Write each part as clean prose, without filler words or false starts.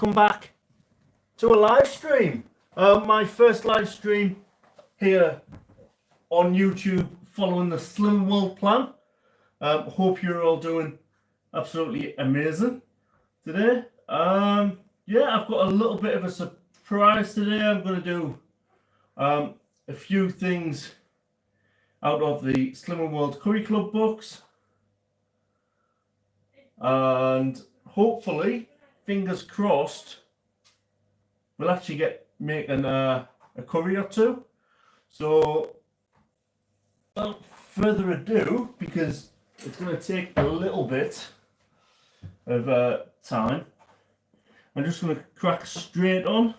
welcome back to a live stream. My first live stream here on YouTube following the Slimming World plan. Hope you're all doing absolutely amazing today. Yeah, I've got a little bit of a surprise today. I'm going to do a few things out of the Slimming World Curry Club books, and hopefully, fingers crossed, we'll actually get making a curry or two. So without further ado, because it's going to take a little bit of time, I'm just going to crack straight on.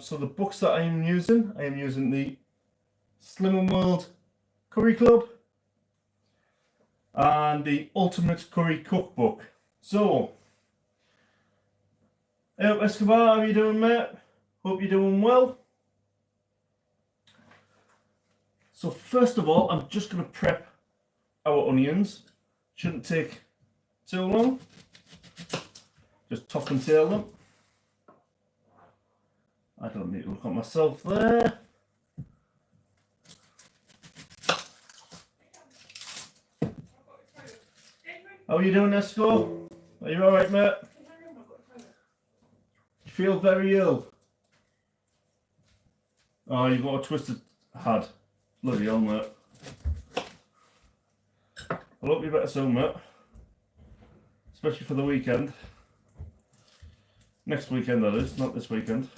So the books that I am using the Slimming World Curry Club and the Ultimate Curry Cookbook. So, hey up Escobar, how are you doing, mate? Hope you're doing well. So first of all, I'm just going to prep our onions. Shouldn't take too long. Just top and tail them. I don't need to look at myself there. How are you doing, Esco? Are you alright, mate? You feel very ill? Oh, you've got a twisted head. Bloody hell, mate. I hope you're better soon, mate. Especially for the weekend. Next weekend, that is, not this weekend.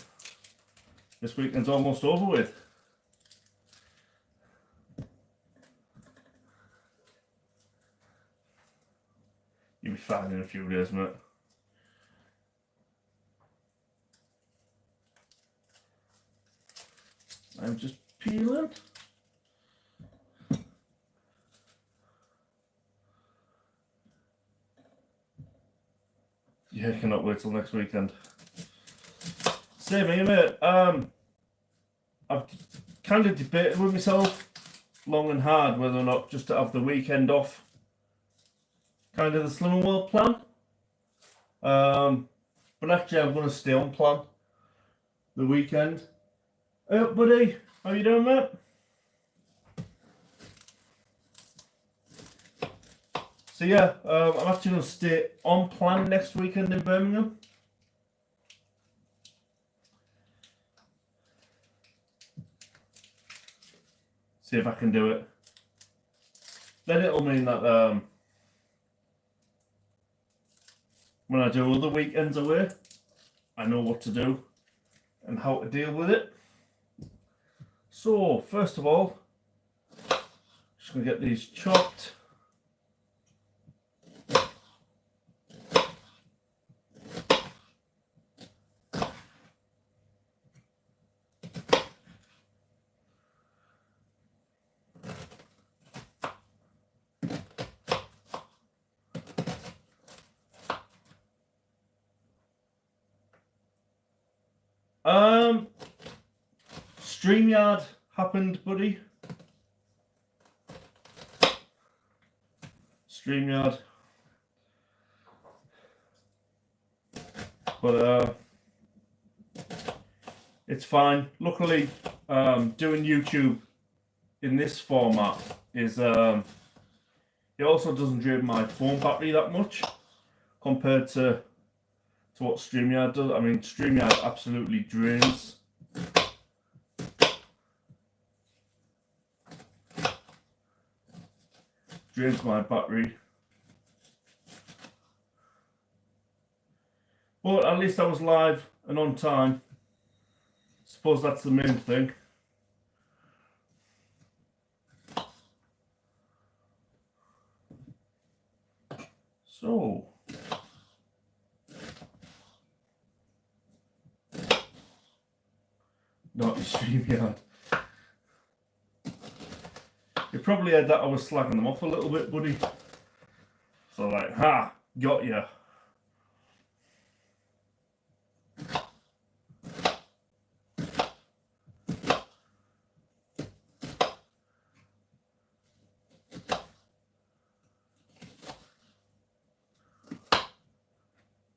This weekend's almost over with. You'll be fine in a few days, mate. I'm just peeling. Yeah, I cannot wait till next weekend. Same here, mate. I've kind of debated with myself long and hard whether or not just to have the weekend off. Kind of the Slimming World plan. But actually I'm going to stay on plan the weekend. Buddy, how you doing, mate? So yeah, I'm actually going to stay on plan next weekend in Birmingham. See if I can do it. Then it'll mean that when I do other weekends away, I know what to do and how to deal with it. So, first of all, just going to get these chopped. StreamYard happened, buddy. StreamYard. But it's fine. Luckily, doing YouTube in this format is it also doesn't drain my phone battery that much compared to what StreamYard does. I mean, StreamYard absolutely drains. Drains my battery. But at least I was live and on time. Suppose that's the main thing. So not the StreamYard. You probably heard that I was slagging them off a little bit, buddy. So like, ha, got ya.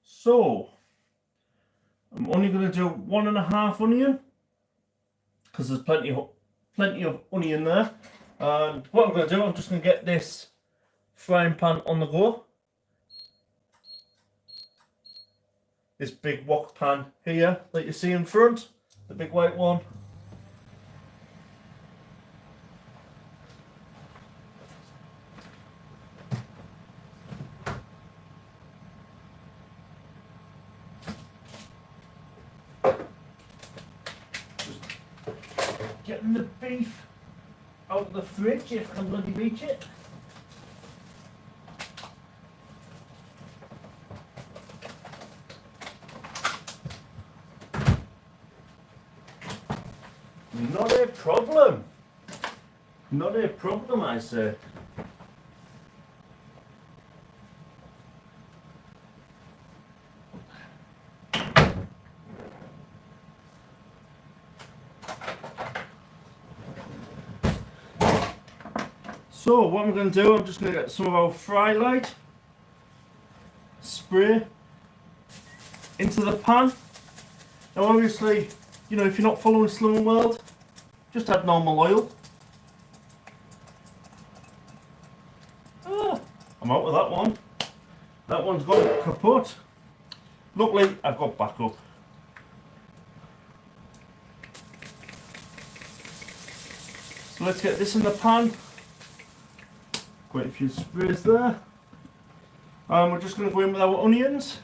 So I'm only going to do 1.5 onion because there's plenty of onion there. And what I'm going to do, I'm just going to get this frying pan on the go. This big wok pan here that you see in front, the big white one. Getting the beef out of the fridge if I can bloody reach it. Not a problem. Not a problem, I say. So what I'm going to do, I'm just going to get some of our fry light, spray into the pan. Now obviously, you know, if you're not following Slimming World, just add normal oil. I'm out with that one. That one's gone kaput. Luckily, I've got backup. So let's get this in the pan. Quite a few sprays there. We're just going to go in with our onions.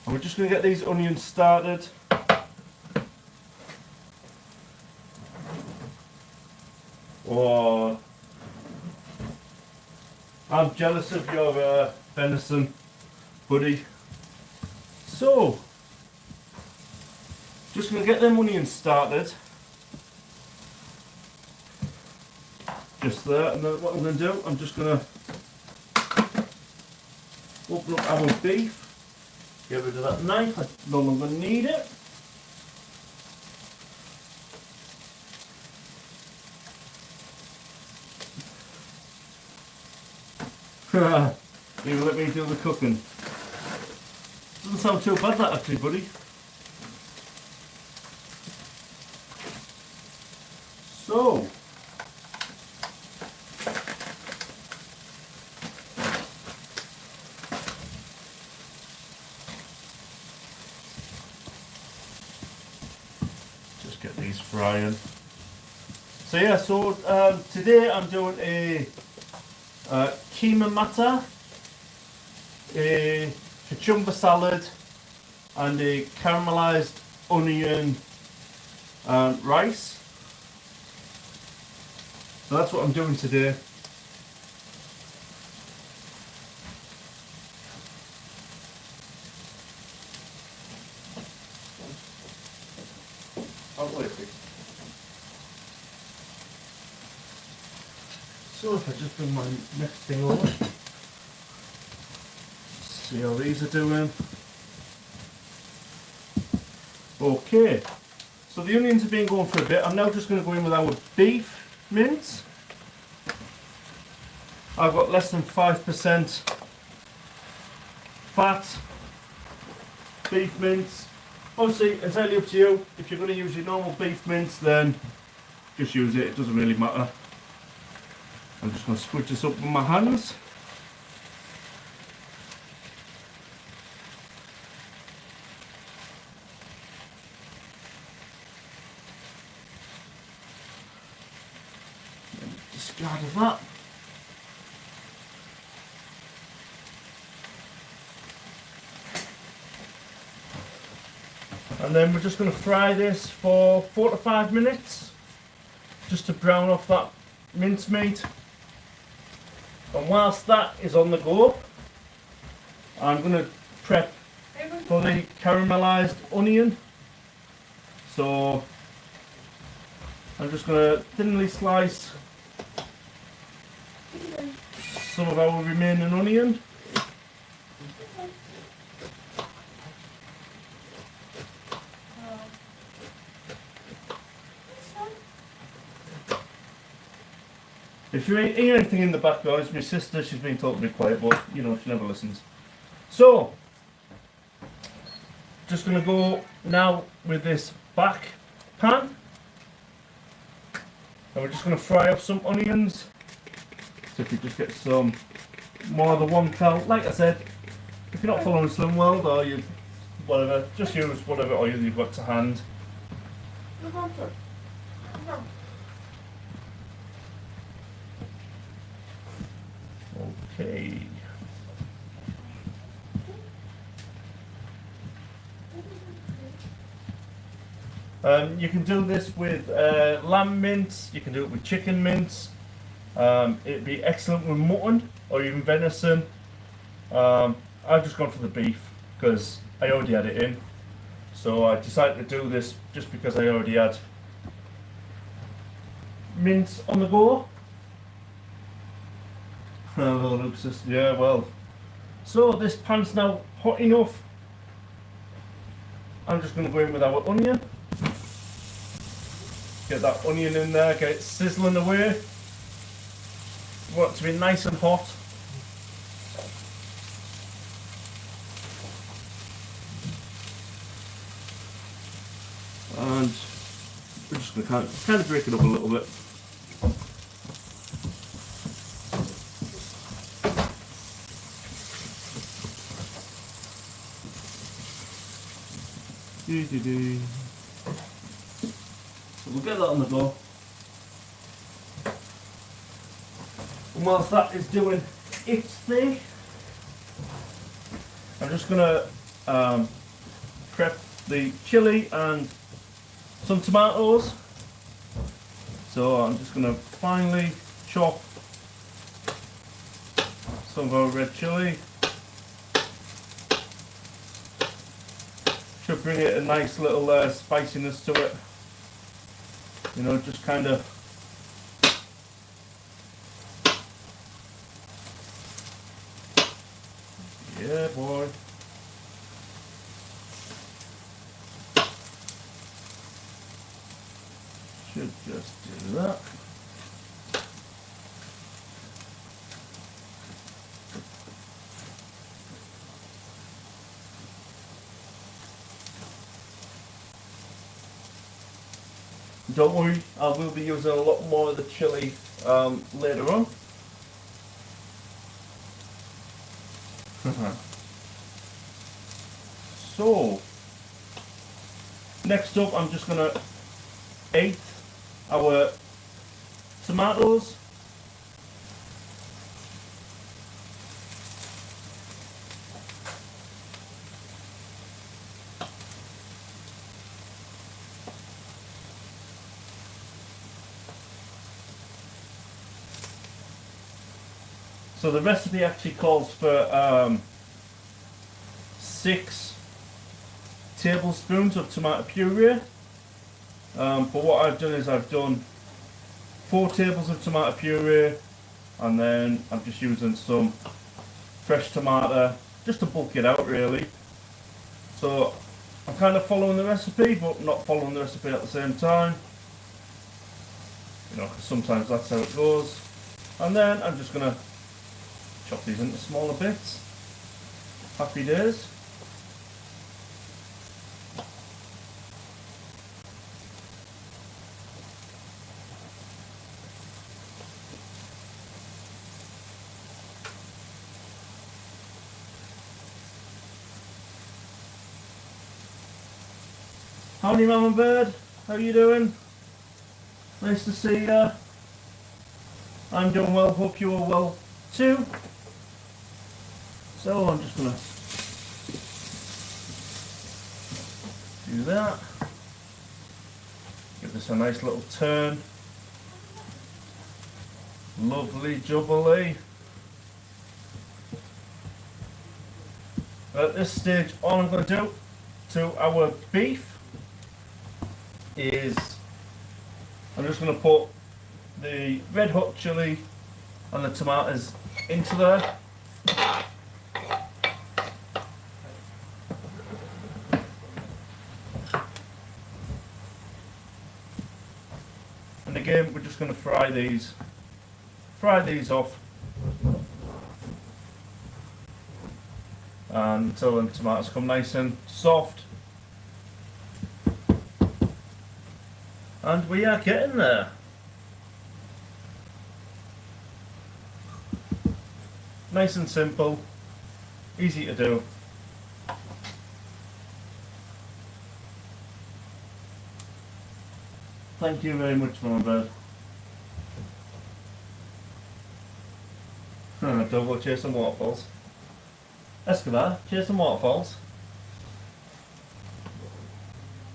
And we're just going to get these onions started. Oh, I'm jealous of your venison, buddy. So, just going to get them onions started. Just there, and then what I'm going to do, I'm just going to open up our beef, get rid of that knife, I no longer need it. You let me do the cooking. Doesn't sound too bad that actually, buddy. So, just get these frying. So yeah, today I'm doing a keema mata, a cucumber salad, and a caramelized onion rice. So that's what I'm doing today. So if I just bring my next thing over, see how these are doing. Okay, so the onions have been going for a bit. I'm now just going to go in with our beef mince. I've got less than 5% fat beef mince. Obviously, entirely up to you. If you're going to use your normal beef mince, then just use it. It doesn't really matter. I'm just going to squidge this up with my hands. Discard of that. And then we're just going to fry this for 4 to 5 minutes, just to brown off that mincemeat. And whilst that is on the go, I'm going to prep for the caramelized onion. So I'm just going to thinly slice some of our remaining onion. If you hear anything in the background, it's my sister. She's been told to be quiet, but you know, she never listens. So just going to go now with this back pan, and we're just going to fry up some onions. So if you just get some more of the 1 cal, like I said, if you're not following SlimWorld or you whatever, just use whatever oil you've got to hand. Okay. You can do this with lamb mince, you can do it with chicken mince. It'd be excellent with mutton or even venison. I've just gone for the beef because I already had it in. So I decided to do this just because I already had mince on the go. Oh, Luke says, yeah, well. So this pan's now hot enough. I'm just going to go in with our onion. Get that onion in there, get it sizzling away. You want it to be nice and hot. And we're just going to kind of break it up a little bit. So we'll get that on the go. And whilst that is doing its thing, I'm just going to prep the chilli and some tomatoes. So I'm just going to finely chop some of our red chilli. Should bring it a nice little spiciness to it. You know, just kind of yeah, boy. Should just do that. Don't worry, I will be using a lot more of the chili later on. So, next up I'm just going to eat our tomatoes. So the recipe actually calls for 6 tablespoons of tomato puree. But what I've done is I've done 4 tablespoons of tomato puree, and then I'm just using some fresh tomato just to bulk it out really. So I'm kind of following the recipe but not following the recipe at the same time. You know, 'cause sometimes that's how it goes. And then I'm just going to chop these into smaller bits. Happy days. Howdy Mama Bird, how you doing? Nice to see you. I'm doing well, hope you are well too. So I'm just going to do that. Give this a nice little turn. Lovely jubbly. At this stage, all I'm going to do to our beef is I'm just going to put the red hot chili and the tomatoes into there. And again, we're just going to fry these off until the tomatoes come nice and soft. And we are getting there. Nice and simple, easy to do. Thank you very much, Mama Bird. Don't go chase some waterfalls. Escobar, chase some waterfalls.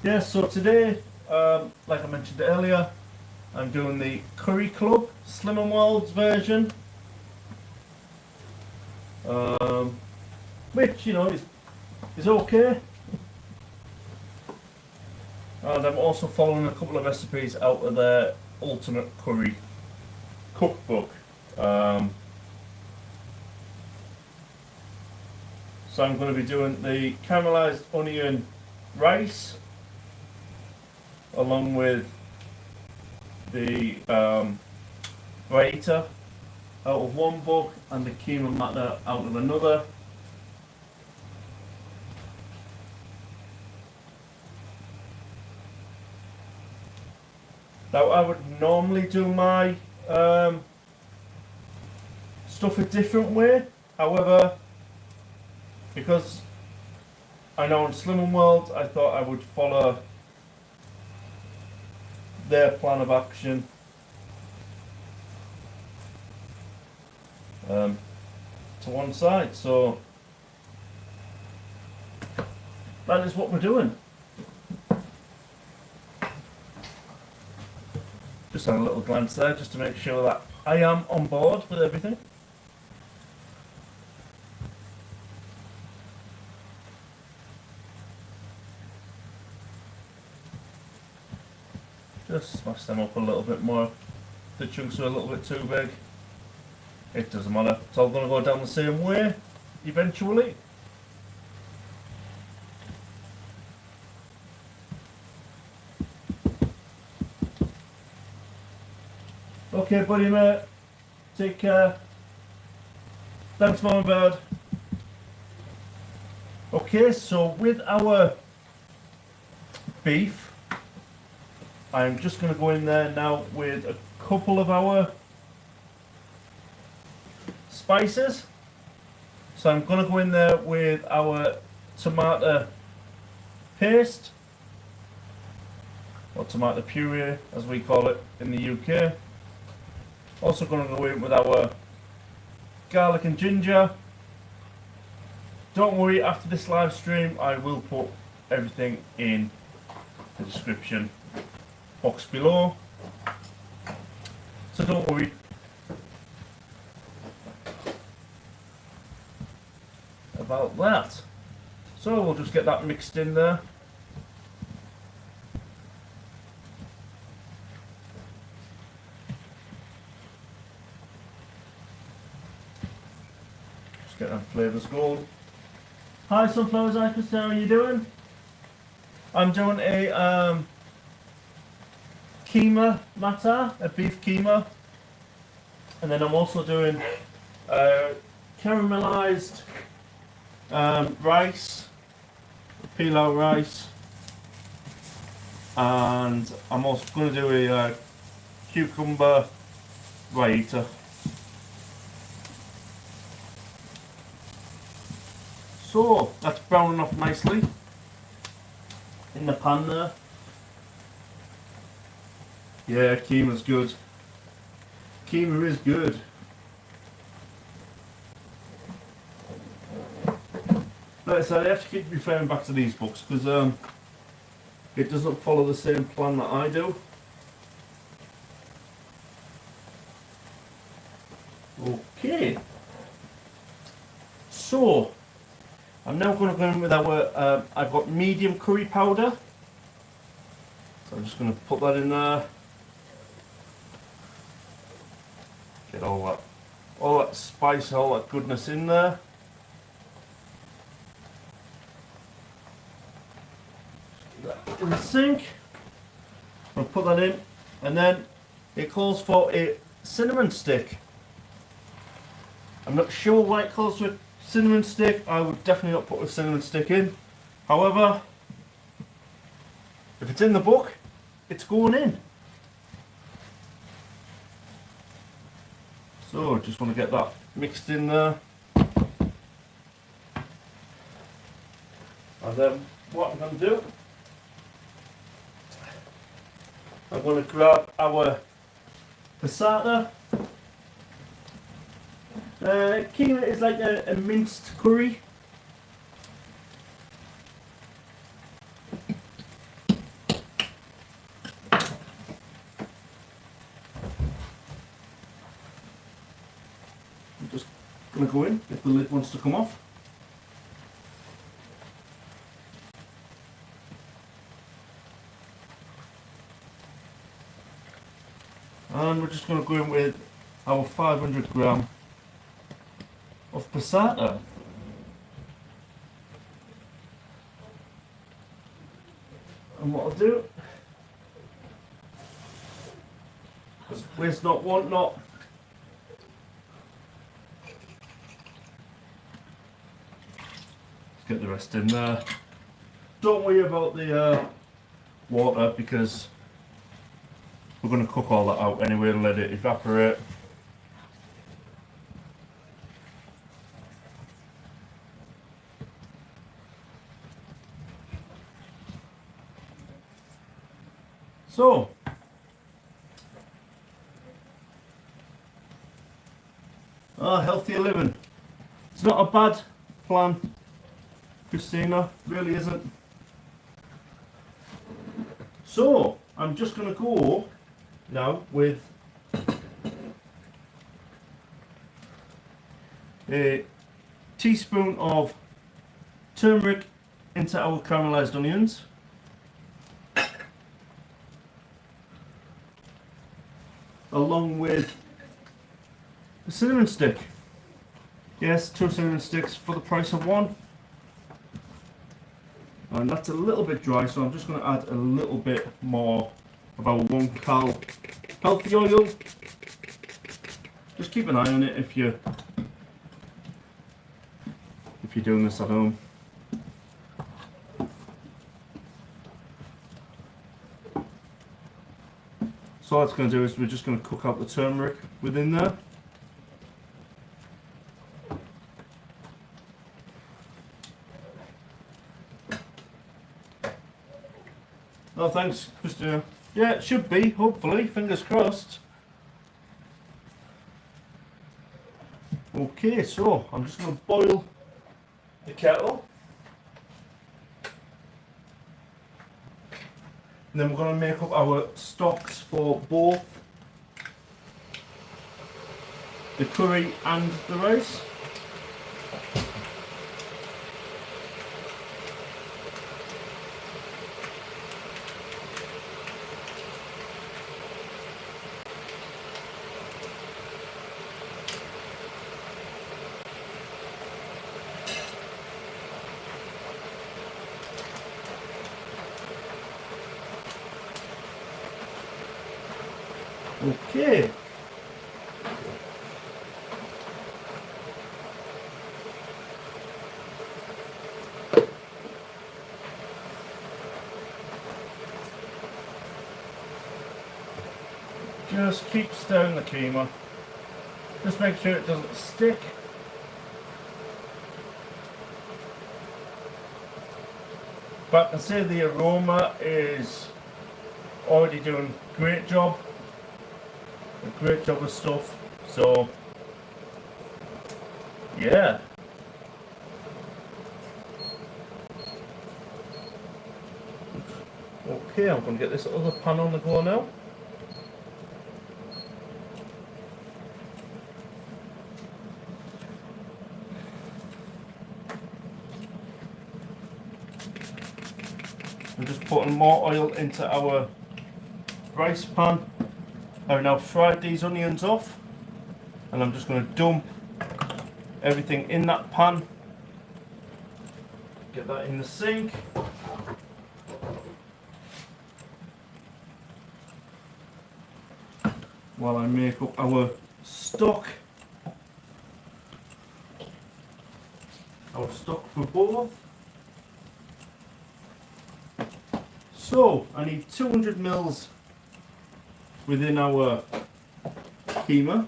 Yeah, so today, like I mentioned earlier, I'm doing the Curry Club slimmingworld version, which, you know, is okay. And I'm also following a couple of recipes out of their ultimate curry cookbook. So I'm going to be doing the caramelized onion rice along with the raita out of one book and the keema matter out of another. Now I would normally do my stuff a different way, however, because I know in slimmingworld I thought I would follow their plan of action to one side, so that is what we're doing. Just had a little glance there just to make sure that I am on board with everything. Just smash them up a little bit more. The chunks are a little bit too big. It doesn't matter. It's all going to go down the same way eventually. Okay, buddy mate. Take care. Thanks, Mama Bird. Okay, so with our beef, I'm just going to go in there now with a couple of our spices. So I'm going to go in there with our tomato paste, or tomato puree as we call it in the UK. Also going to go in with our garlic and ginger. Don't worry, after this live stream I will put everything in the description box below, so don't worry. About that. So we'll just get that mixed in there. Just get them flavours going. Hi Sunflowers Icons, how are you doing? I'm doing a keema matar, a beef keema, and then I'm also doing caramelized rice, pilau rice, and I'm also going to do a cucumber raita. So that's browning off nicely in the pan there. Yeah, keema's good. Keema is good. Like I said, I have to keep referring back to these books because it doesn't follow the same plan that I do. Okay. So, I'm now going to go in with our, I've got medium curry powder. So I'm just going to put that in there. Get all that spice, all that goodness in there. In the sink. I'll put that in, and then it calls for a cinnamon stick. I'm not sure why it calls for a cinnamon stick. I would definitely not put a cinnamon stick in. However, if it's in the book, it's going in. So I just want to get that mixed in there. And then what I'm going to do, I'm going to grab our passata. Keema is like a minced curry. I'm just going to go in if the lid wants to come off. And we're just going to go in with our 500 gram of passata. And what I'll do, because waste not, want not, let's get the rest in there. Don't worry about the water, because we're going to cook all that out anyway and let it evaporate. So, healthier living. It's not a bad plan, Christina, really isn't. So, I'm just going to go now with a teaspoon of turmeric into our caramelized onions. Along with a cinnamon stick. Yes, 2 cinnamon sticks for the price of 1. And that's a little bit dry, so I'm just going to add a little bit more of our 1 cal healthy oil. Just keep an eye on it if you're doing this at home. So all it's going to do is we're just going to cook out the turmeric within there. Oh, thanks, Christina. Yeah, it should be, hopefully, fingers crossed. Okay, so I'm just going to boil the kettle. And then we're going to make up our stocks for both the curry and the rice. Okay. Just keep stirring the keema. Just make sure it doesn't stick. But I can say the aroma is already doing a great job of stuff. So yeah. Okay, I'm going to get this other pan on the go now. I'm just putting more oil into our rice pan. I've now fried these onions off, and I'm just going to dump everything in that pan. Get that in the sink. While I make up our stock. Our stock for both. So I need 200 mils within our keema,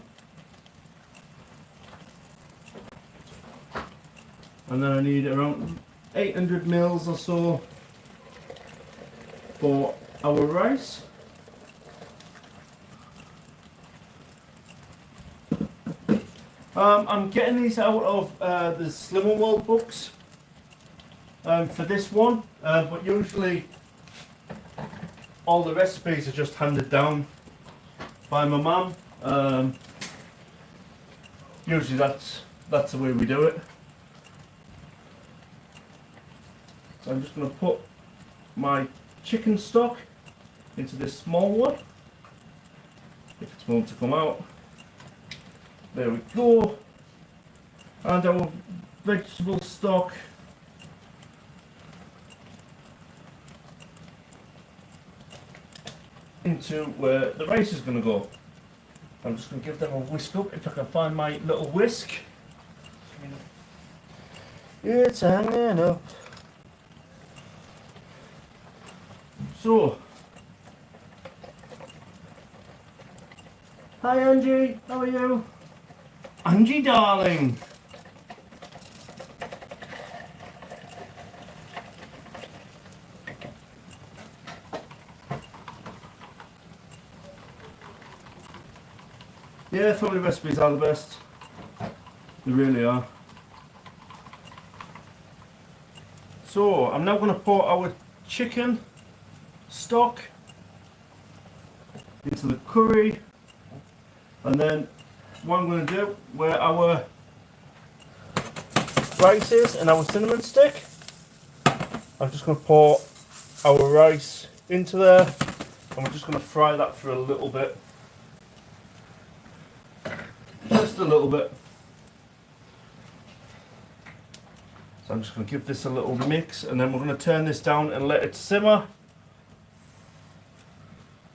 and then I need around 800 mils or so for our rice. I'm getting these out of the slimmingworld books for this one, but usually all the recipes are just handed down by my mum. Usually that's the way we do it. So I'm just going to put my chicken stock into this small one, if it's going to come out. There we go. And our vegetable stock into where the rice is going to go. I'm just going to give them a whisk up if I can find my little whisk. It's hanging up. So, hi Angie, how are you? Angie darling. Yeah, family recipes are the best. They really are. So I'm now going to pour our chicken stock into the curry, and then what I'm going to do, where our rice is and our cinnamon stick, I'm just going to pour our rice into there, and we're just going to fry that for a little bit. Just a little bit. So I'm just going to give this a little mix, and then we're going to turn this down and let it simmer.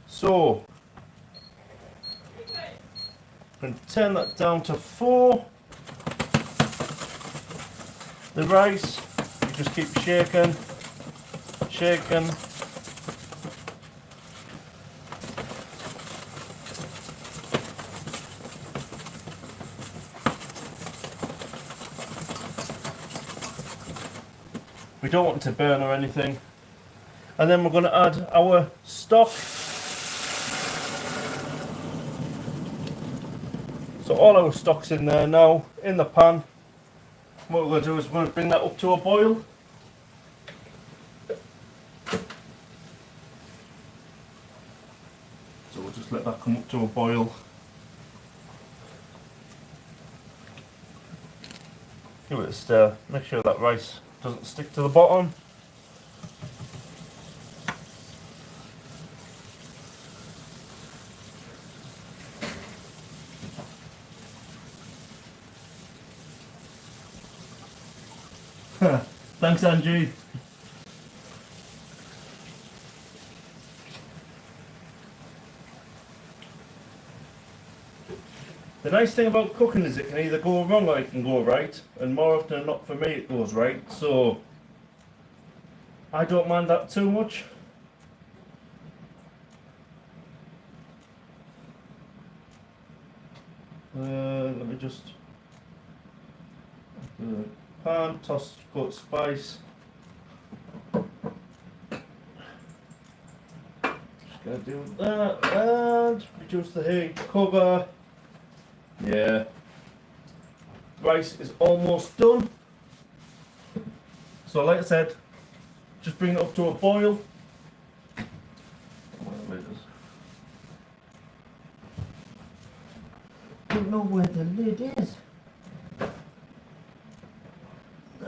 So I'm going to turn that down to 4. The rice, you just keep shaking, shaking. We don't want it to burn or anything. And then we're going to add our stock. So all our stock's in there now, in the pan. What we're going to do is we're going to bring that up to a boil. So we'll just let that come up to a boil. Give it a stir, make sure that rice doesn't stick to the bottom. Thanks, Angie. The nice thing about cooking is it can either go wrong or it can go right, and more often than not for me it goes right, so I don't mind that too much. Let me just pan, toss, coat spice. Just gonna do that and reduce the heat, cover. Yeah. Rice is almost done. So like I said, just bring it up to a boil. Don't know where the lid is.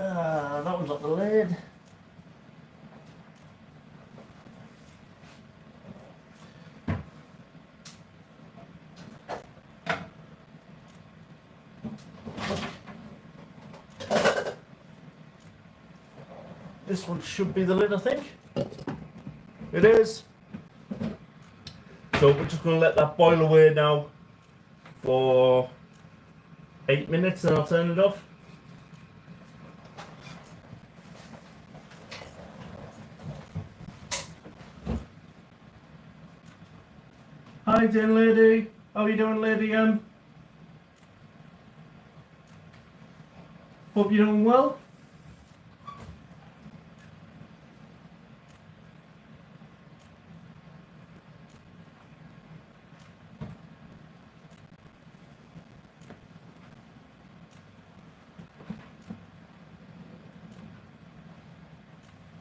Ah, that one's not the lid. This one should be the lid, I think. It is. So we're just going to let that boil away now for 8 minutes and I'll turn it off. Hi, dear lady. How are you doing, lady M? Hope you're doing well.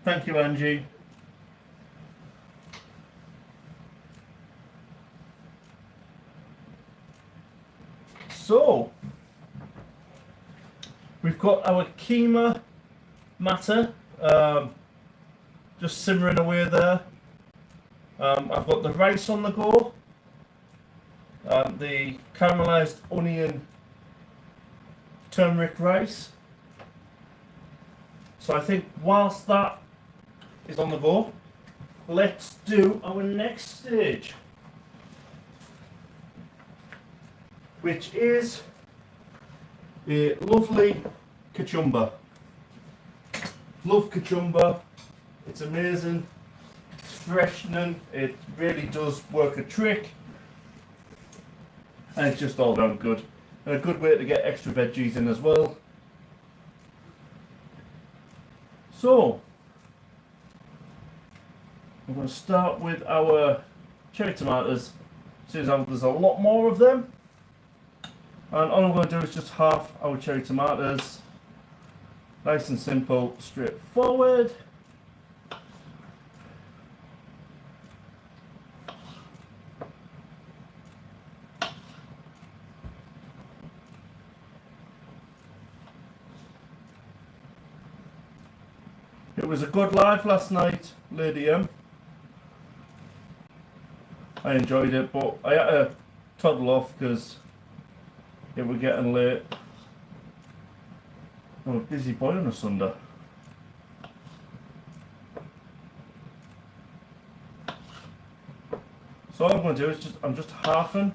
Thank you, Angie. So, we've got our keema matter just simmering away there. I've got the rice on the go, the caramelized onion turmeric rice. So I think whilst that is on the go, let's do our next stage, which is a lovely kachumba. Love kachumba. It's amazing. It's freshening. It really does work a trick. And it's just all round good. And a good way to get extra veggies in as well. So, I'm going to start with our cherry tomatoes. See, there's a lot more of them. And all I'm going to do is just half our cherry tomatoes. Nice and simple, straightforward. It was a good live last night, Lady M. I enjoyed it, but I had to toddle off because it was getting late. I'm a busy boy on a Sunday. So all I'm going to do is I'm just halving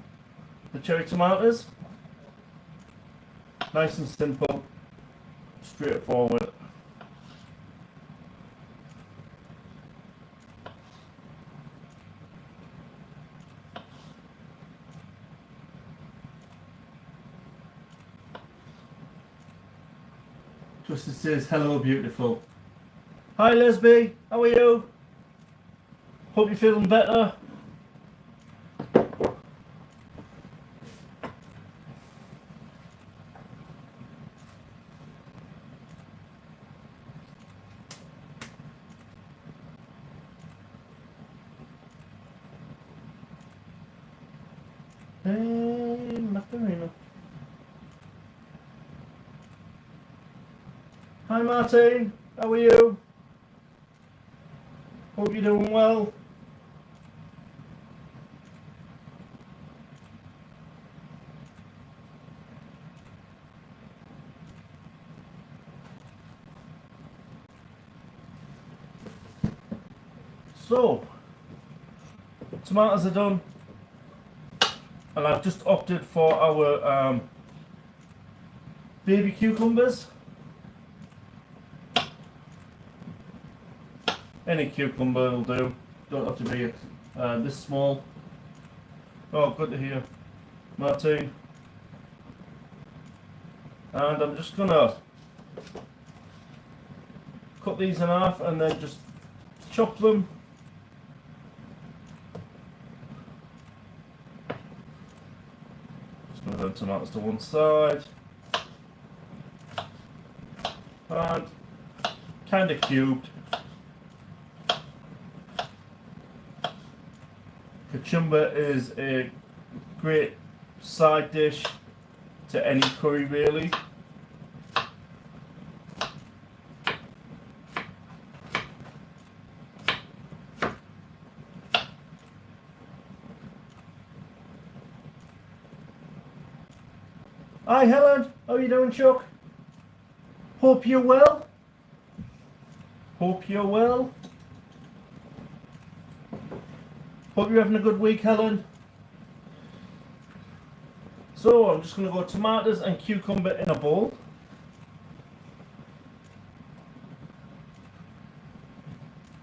the cherry tomatoes. Nice and simple, straightforward. Twisted says, hello beautiful. Hi Lesby, how are you? Hope you're feeling better. Hey, Macarena. Hi Martin, how are you? Hope you're doing well. So, tomatoes are done, and I've just opted for our baby cucumbers. Any cucumber will do, don't have to be this small. Oh, good to hear, Martine. And I'm just gonna cut these in half and then just chop them. Just move the tomatoes to one side. And kind of cubed. Kachumba is a great side dish to any curry really. Hi Helen, how are you doing, Chuck? Hope you're well. Hope you're well. Hope you're having a good week, Helen. So I'm just going to go tomatoes and cucumber in a bowl.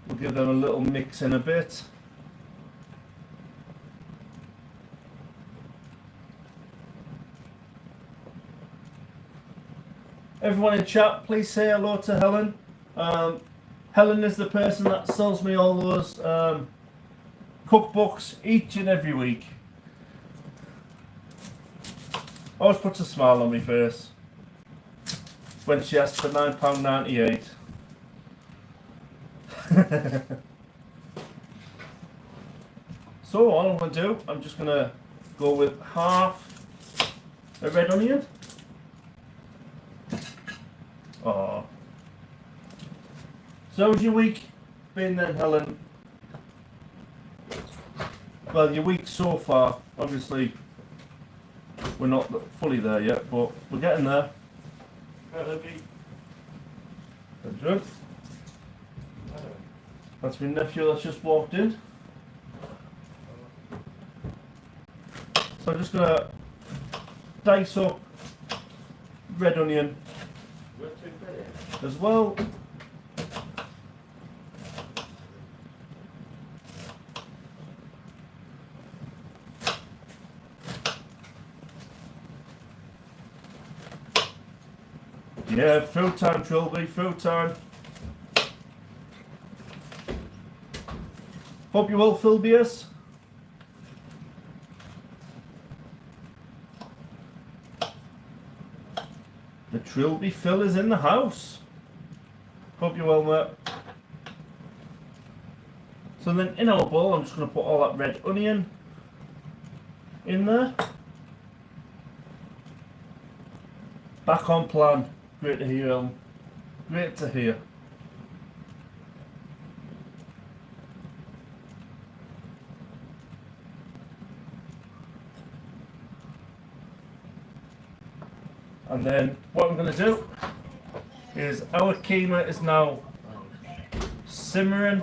We'll give them a little mix in a bit. everyone in chat, please say hello to Helen. Helen is the person that sells me all those cookbooks each and every week. Always puts a smile on my face when she asks for £9.98. So all I'm going to do, I'm just going to go with half a red onion. Oh. So how's your week been then, Helen? Well, your week so far, obviously, we're not fully there yet, but we're getting there. Good. That's my nephew that's just walked in. So I'm just going to dice up red onion as well. Yeah, food time, Trilby, food time. Hope you're well, Philbius. The Trilby Phil is in the house. Hope you're well, mate. So then in our bowl, I'm just going to put all that red onion in there. Back on plan. Great to hear, Ellen. Great to hear. And then what I'm going to do is our keema is now simmering,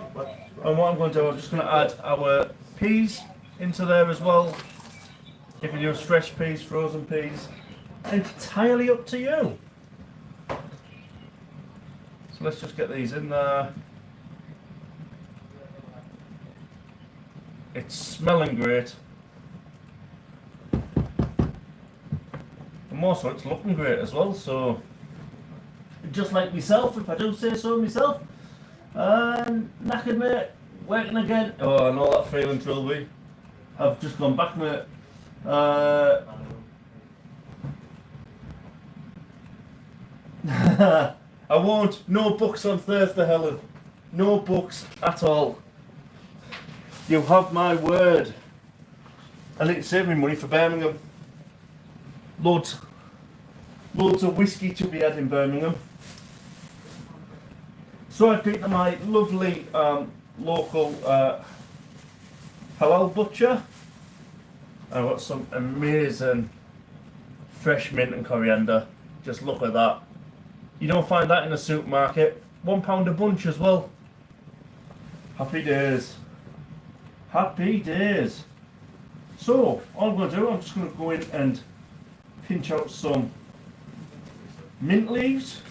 and what I'm going to do, I'm just going to add our peas into there as well. If you use fresh peas, frozen peas, entirely up to you. So let's just get these in there. It's smelling great. And more so, it's looking great as well, so just like myself, if I do say so myself. Knackered, mate, working again. Oh, I know that feeling, Trilby. I've just gone back, mate. I won't. No books on Thursday, Helen. No books at all. You have my word. I need to save me money for Birmingham. Loads of whiskey to be had in Birmingham. So I picked my lovely local halal butcher. I got some amazing fresh mint and coriander. Just look at that. You don't find that in the supermarket. £1 a bunch as well. Happy days. Happy days. So, all I'm going to do, I'm just going to go in and pinch out some mint leaves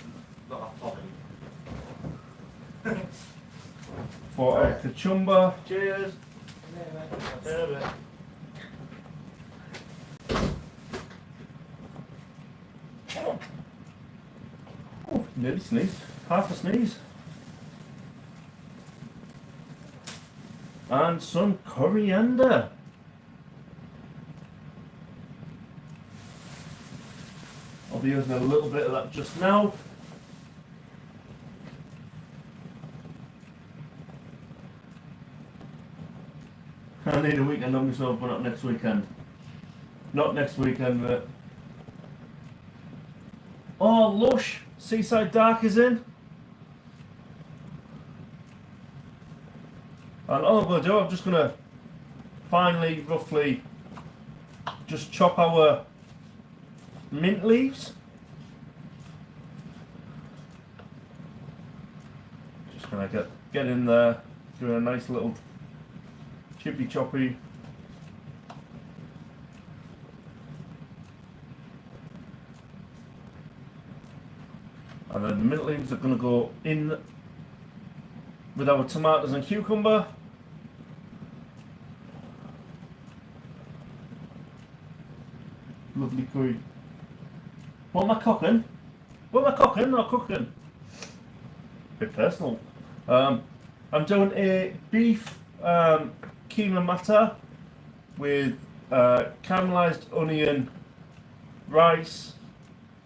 for our kachumba. Cheers. Oh, nearly sneezed. Half a sneeze. And some coriander. I'll be using a little bit of that just now. I need a weekend on myself, but not next weekend. Not next weekend, mate. Oh, Lush! Seaside Dark is in. And all I'm going to do, I'm just going to finely, roughly, just chop our mint leaves. Just going to get in there, do a nice little chippy choppy. And then the mint leaves are going to go in with our tomatoes and cucumber. Lovely curry. What am I cooking? What am I cooking? Not cooking. Bit personal. I'm doing a beef keema mata with caramelized onion, rice,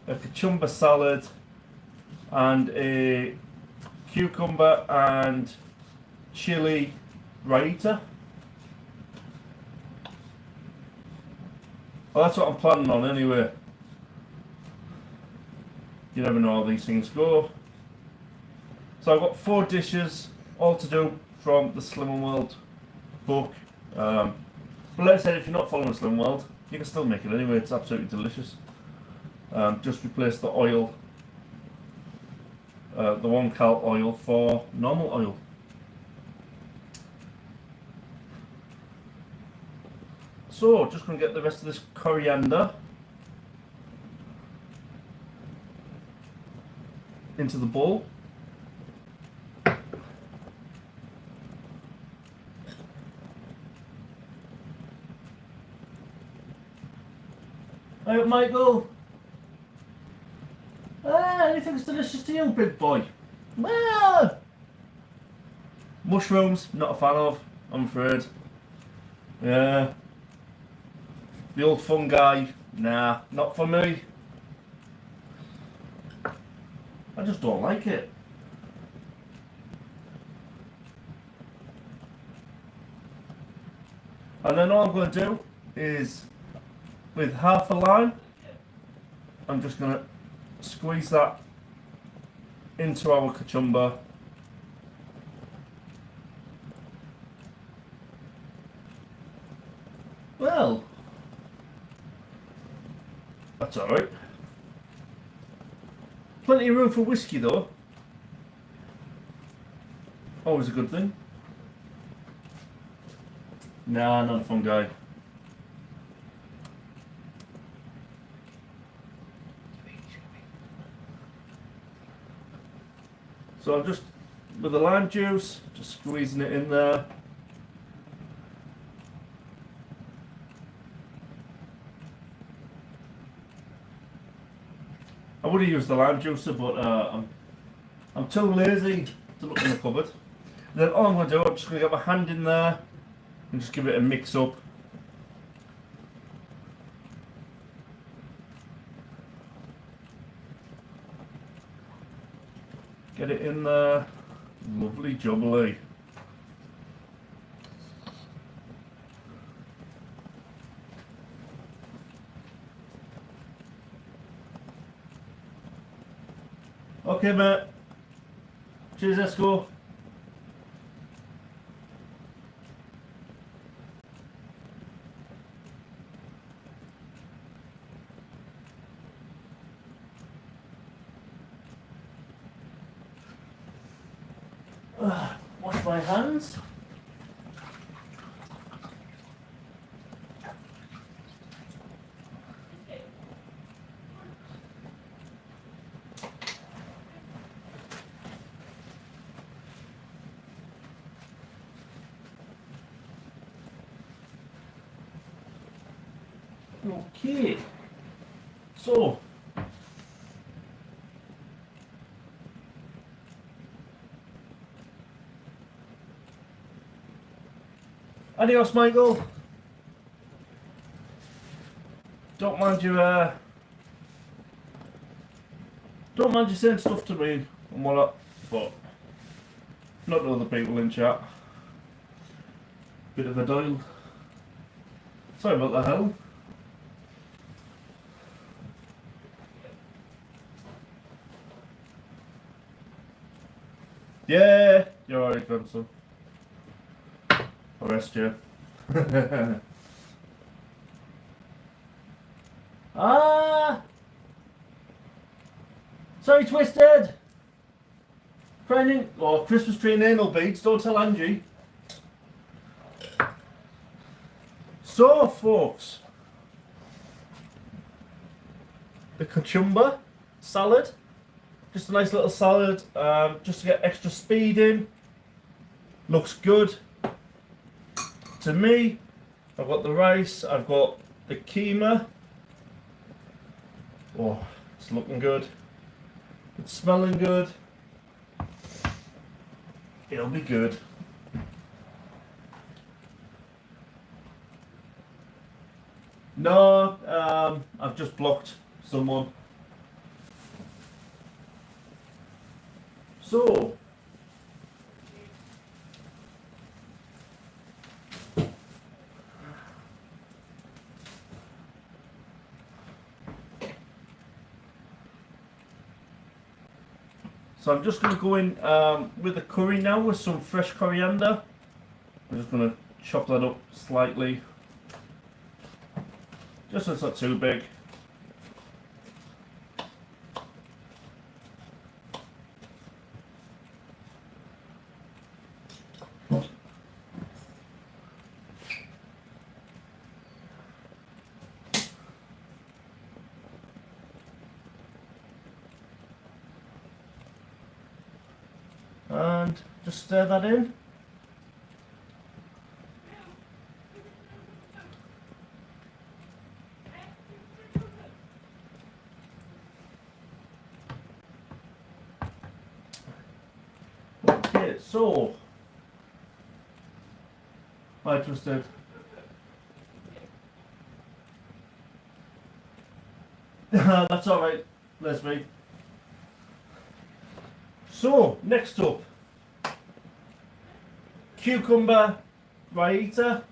a kachumba salad, and a cucumber and chili raita. Well, that's what I'm planning on anyway. You never know how these things go. So I've got 4 dishes, all to do from the Slimming World book. But like I said, if you're not following the Slimming World, you can still make it anyway. It's absolutely delicious. Just replace the oil, the 1 cal oil for normal oil. So, just going to get the rest of this coriander into the bowl. Hey, Michael. Anything's delicious to you, big boy. Ah! Mushrooms, not a fan of, I'm afraid. Yeah. The old fungi, nah, not for me. I just don't like it. And then all I'm going to do is, with half a lime, I'm just going to squeeze that into our kachumba. Well, that's alright. Plenty of room for whiskey though. Always a good thing. Nah, not a fun guy. So I'm just, with the lime juice, just squeezing it in there. I would have used the lime juicer, but I'm too lazy to look in the cupboard. Then all I'm going to do, I'm just going to get my hand in there and just give it a mix up. Get it in there, lovely jubbly. Okay, mate. Cheers, let's go. Wash my hands. Okay, so adios, Michael. Don't mind you saying stuff to me and whatnot, but not to other people in chat. Bit of a dial. Sorry about the hell. Yeah, you're alright, grandson. I'll rest you. Sorry, Twisted! Christmas tree and anal beads, don't tell Angie. So, folks, the kachumba salad. Just a nice little salad, just to get extra speed in. Looks good to me. I've got the rice, I've got the keema. Oh, it's looking good. It's smelling good. It'll be good. No, I've just blocked someone. So, I'm just going to go in with the curry now with some fresh coriander. I'm just going to chop that up slightly, just so it's not too big. And just stir that in. Okay, so I twisted. That's alright, Leslie. So, next up, cucumber raita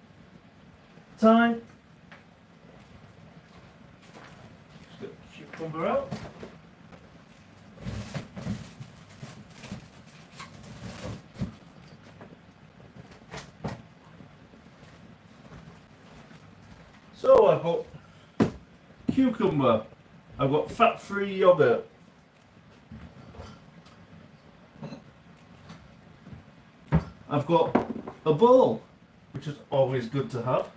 time. Just get the cucumber out. So I've got cucumber, I've got fat-free yogurt, I've got a bowl, which is always good to have.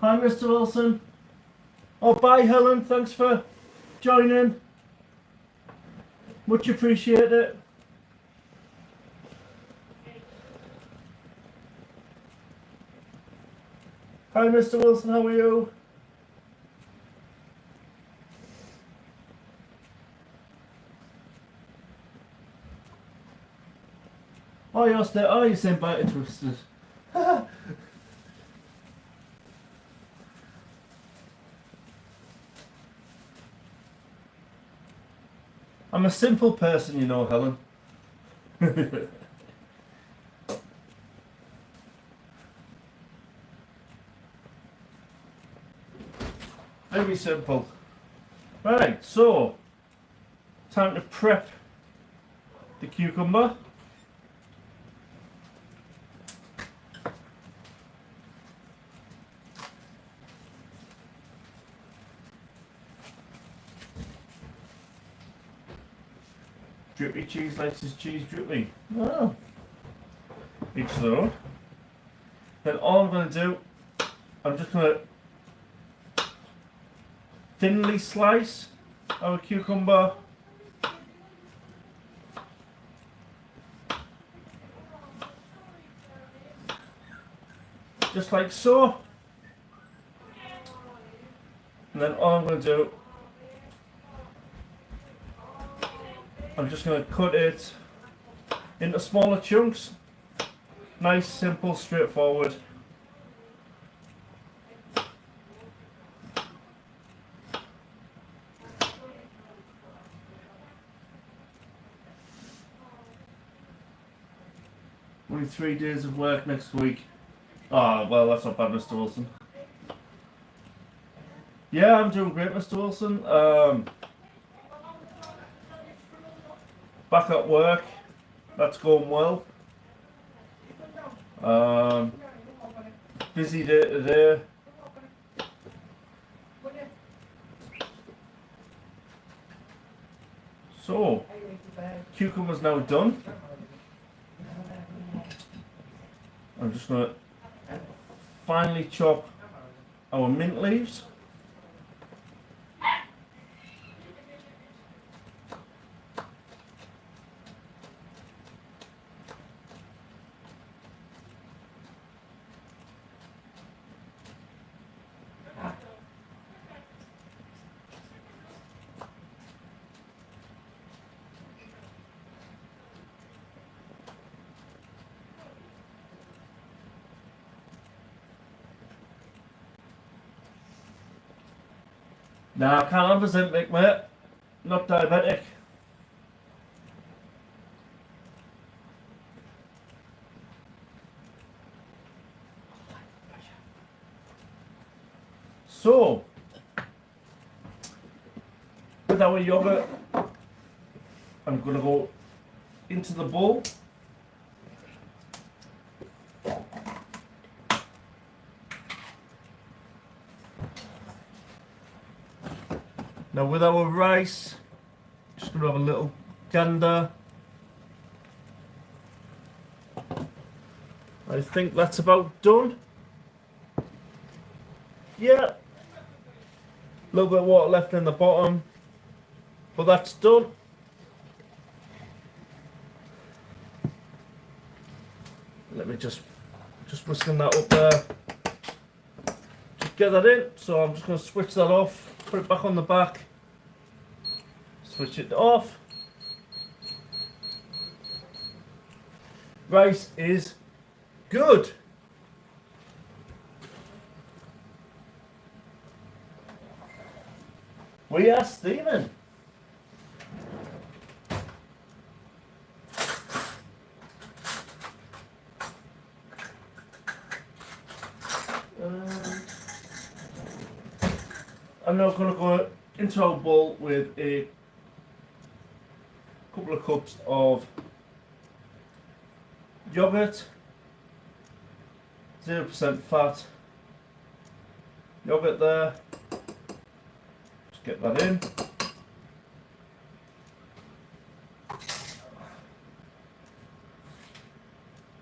Hi Mr. Wilson. Oh, bye Helen, thanks for joining. Much appreciated. Hi Mr. Wilson, how are you? Oh, you're still. Oh, you're saying bite twisted. I'm a simple person, you know, Helen. Very simple. Right, so time to prep the cucumber. Drippy cheese likes his cheese drippy. Oh. Each their own. Then all I'm going to do, I'm just going to thinly slice our cucumber. Just like so. And then all I'm going to do, I'm just going to cut it into smaller chunks. Nice, simple, straightforward. Only 3 days of work next week. Ah, well, that's not bad, Mr. Wilson. Yeah, I'm doing great, Mr. Wilson. Back at work. That's going well. Busy day today. So, cucumber's now done. I'm just going to finely chop our mint leaves. Nah, I can't have Ozempic, mate. Not diabetic. So, with our yogurt, I'm going to go into the bowl. Now with our rice, just going to have a little gander. I think that's about done. Yeah. A little bit of water left in the bottom, but that's done. Let me just whisking that up there. Just get that in. So I'm just going to switch that off, put it back on the back, switch it off. Rice is good. We are steaming. I'm now going to go into our bowl with a couple of cups of yogurt, 0% fat yogurt there. Just get that in.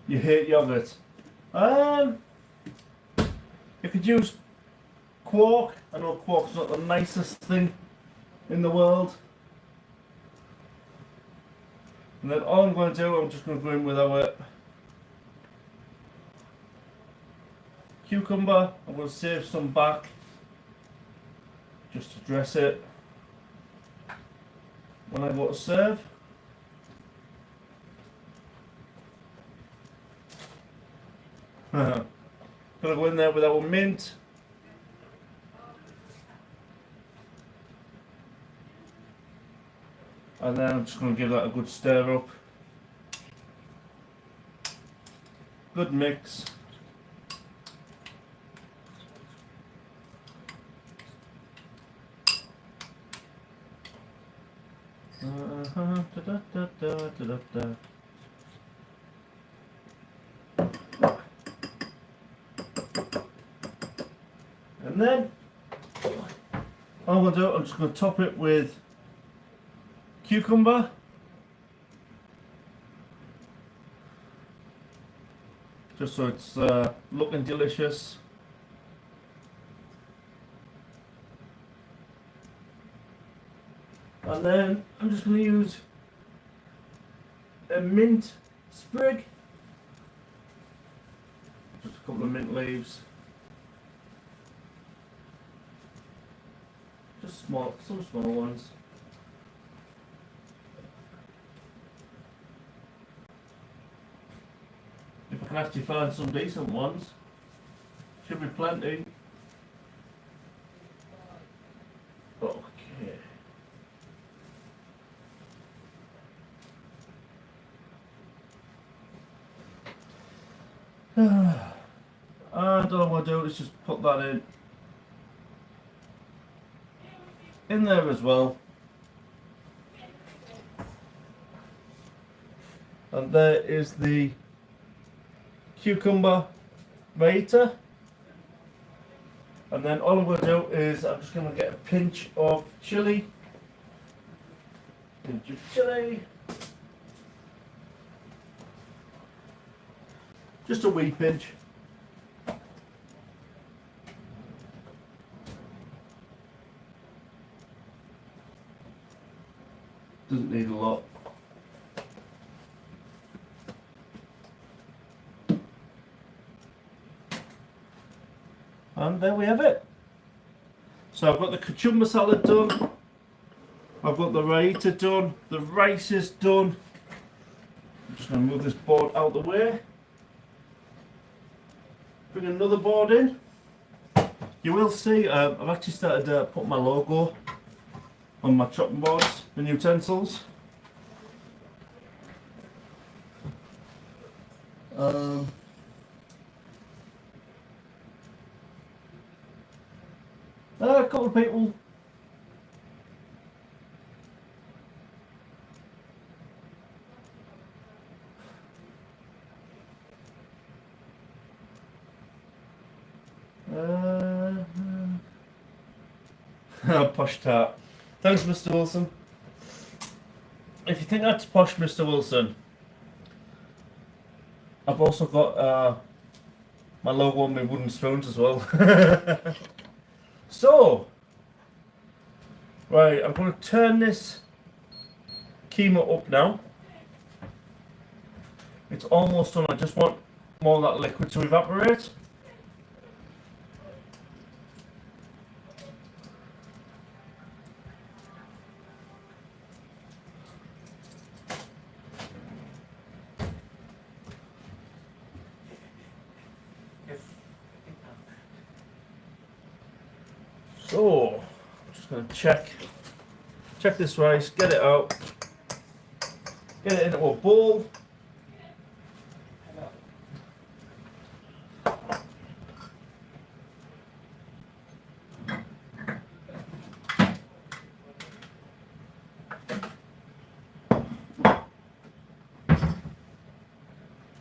You hate yogurt. You could use quark. I know quark's not the nicest thing in the world. And then all I'm going to do, I'm just going to go in with our cucumber. I'm going to save some back just to dress it when I go to serve. Gonna go in there with our mint. And then I'm just going to give that a good stir up. Good mix. And then all I'm going to do, I'm just going to top it with cucumber. Just so it's looking delicious. And then I'm just going to use a mint sprig. Just a couple of mint leaves. Just some small ones. If I can actually find some decent ones, should be plenty. Okay. And all I want to do is just put that in there as well. And there is the cucumber raita. And then all I'm going to do is I'm just going to get a pinch of chili. Pinch of chili. Just a wee pinch. Doesn't need a lot. And there we have it. So I've got the cucumber salad done. I've got the raita done. The rice is done. I'm just going to move this board out of the way. Bring another board in. You will see, I've actually started putting my logo on my chopping boards and utensils. A couple of people posh tart. Thanks, Mr. Wilson. If you think that's posh, Mr. Wilson, I've also got my logo on my wooden spoons as well. So, right, I'm going to turn this keema up now. It's almost done. I just want more of that liquid to evaporate. So, I'm just going to check this rice, get it out, get it into a bowl.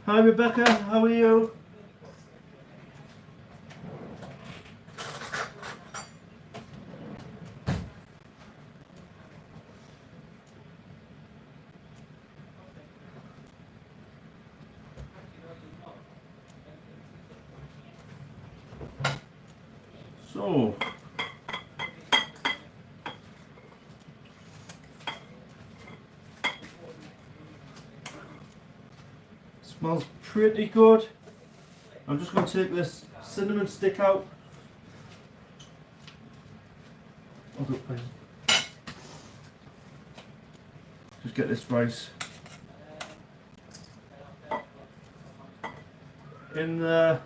Hi Rebecca, how are you? So, smells pretty good. I'm just going to take this cinnamon stick out. I'll do it, please. Just get this rice in there.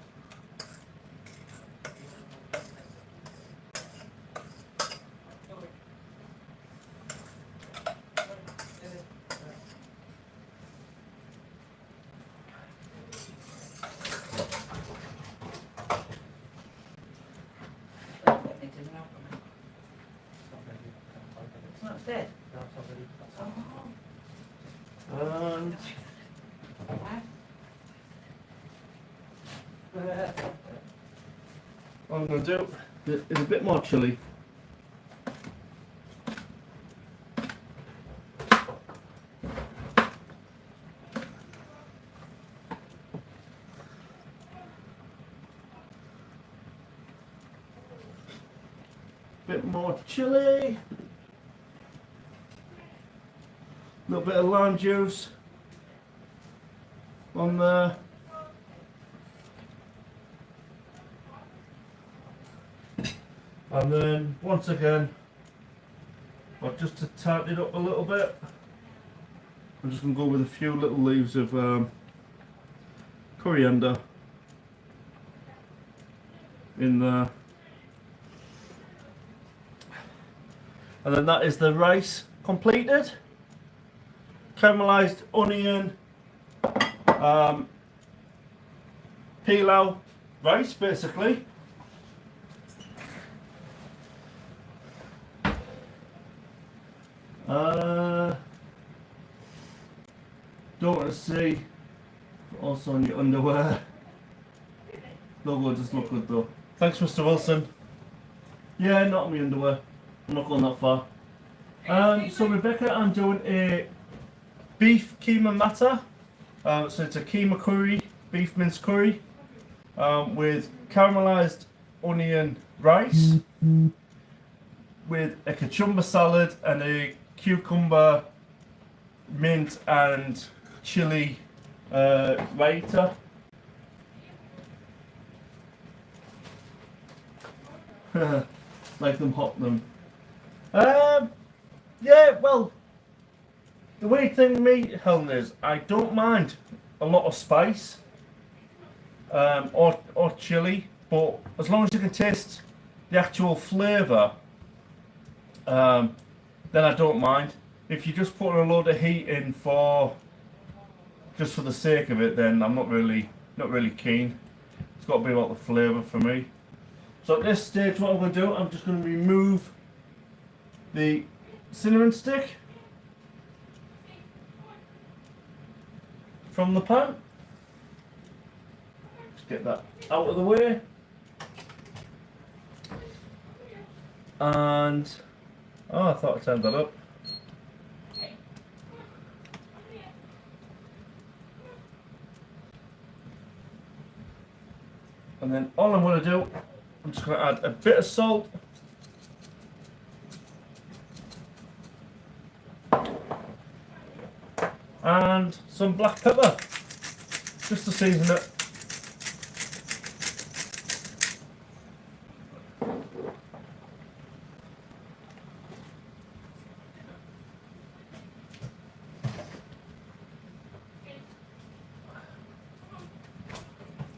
Dead. And what I'm going to do is a bit more chilli. Bit more chili. A little bit of lime juice on there. And then once again, just to tighten it up a little bit, I'm just going to go with a few little leaves of coriander in there. And then that is the rice completed. Caramelized onion, pilau rice basically. Don't want to see also on your underwear. Logo does look good though. Thanks, Mr. Wilson. Yeah, not on my underwear. I'm not going that far. So Rebecca, I'm doing a beef keema matta. So it's a keema curry, beef mince curry, with caramelized onion rice, with a cucumber salad and a cucumber, mint and chili raita. Like them hot them. Yeah, well, the weird thing with me, Helen, is I don't mind a lot of spice or chili, but as long as you can taste the actual flavour, then I don't mind. If you just put a load of heat in just for the sake of it, then I'm not really keen. It's got to be about the flavour for me. So at this stage, what I'm going to do, I'm just going to remove the cinnamon stick from the pan. Just get that out of the way. And oh, I thought I turned that up. And then all I'm going to do, I'm just going to add a bit of salt. And some black pepper, just to season it.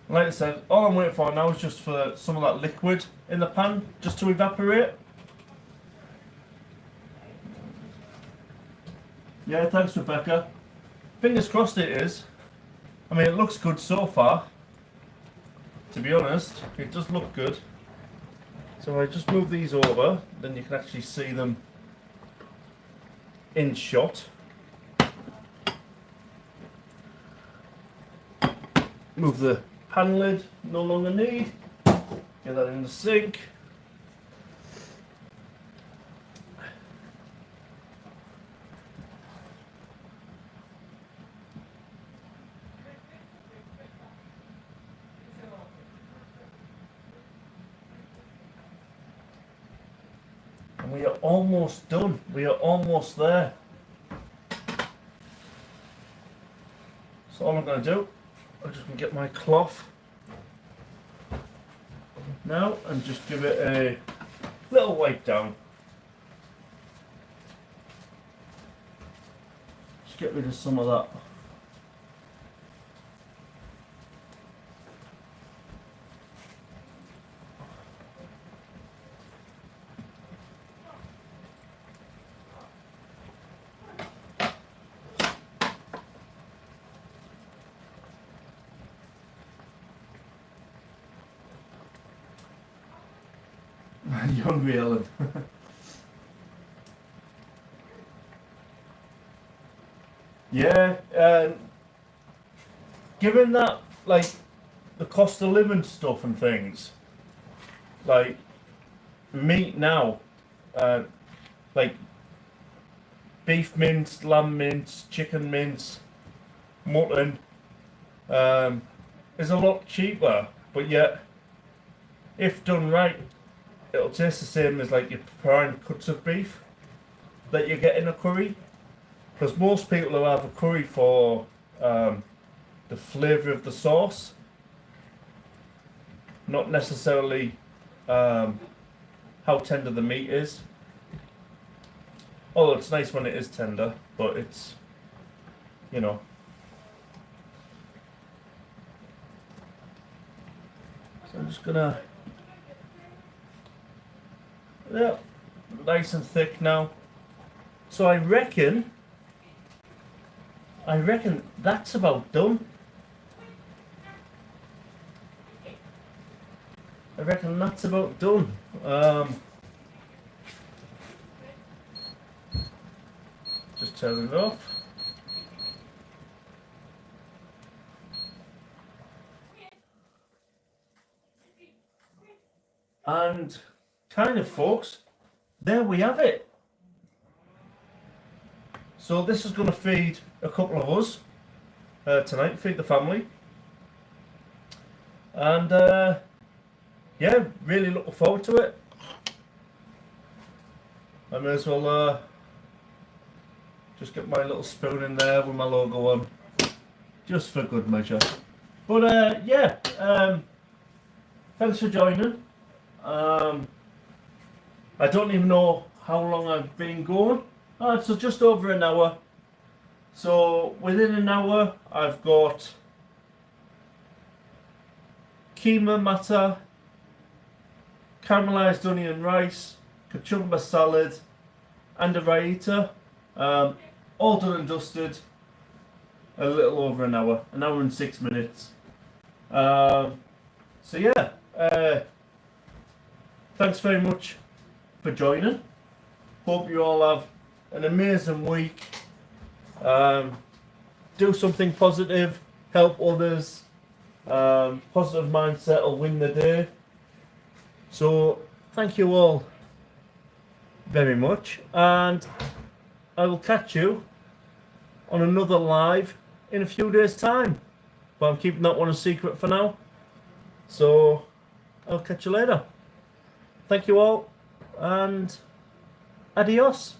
Like I said, all I'm waiting for now is just for some of that liquid in the pan just to evaporate. Yeah, thanks Rebecca. Fingers crossed it is. I mean, it looks good so far. To be honest, it does look good. So I just move these over, then you can actually see them in shot. Move the pan lid, no longer need. Get that in the sink. And we are almost done. We are almost there. So all I'm going to do, I'm just going to get my cloth now and just give it a little wipe down. Just get rid of some of that. You hungry, Ellen? Yeah, given that, like, the cost of living stuff and things, like, meat now, like, beef mince, lamb mince, chicken mince, mutton, is a lot cheaper, but yet, if done right, it'll taste the same as like you're preparing cuts of beef that you get in a curry. Because most people will have a curry for the flavour of the sauce, not necessarily how tender the meat is. Although it's nice when it is tender, but it's, you know. So I'm just gonna, yeah, nice and thick now. So I reckon that's about done. I reckon that's about done. Just turn it off. And kind of, folks, there we have it. So this is going to feed a couple of us tonight, feed the family. And yeah, really looking forward to it. I may as well just get my little spoon in there with my logo on, just for good measure. But yeah, thanks for joining. I don't even know how long I've been going. So just over an hour. So within an hour I've got keema, matcha, caramelized onion rice, kachumba salad, and a raita. All done and dusted. A little over an hour and 6 minutes. So yeah, thanks very much for joining. Hope you all have an amazing week. Do something positive, help others. Positive mindset will win the day. So thank you all very much, and I will catch you on another live in a few days' time. But I'm keeping that one a secret for now. So I'll catch you later. Thank you all, and adios.